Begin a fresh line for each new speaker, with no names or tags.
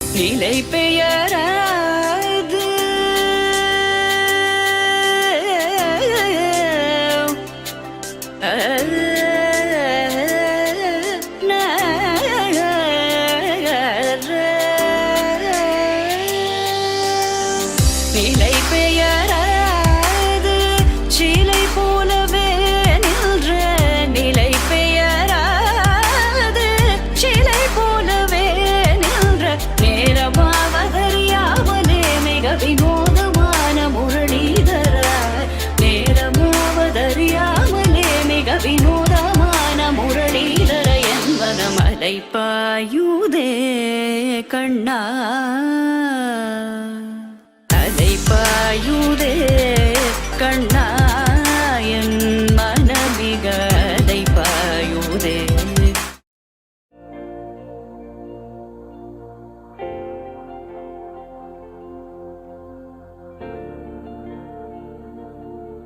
நிலை பெயராது நிலை பெயராது சிலை போலவே நின்ற நிலை பெயராது சிலை போலவே நின்ற நேரமாவதறியாமலே மிக வினோதமான முரளிதர நேரமாவதறியாமலே மிக வினோதமான முரளிதர என்பன மலை பாயுதே கண்ணா.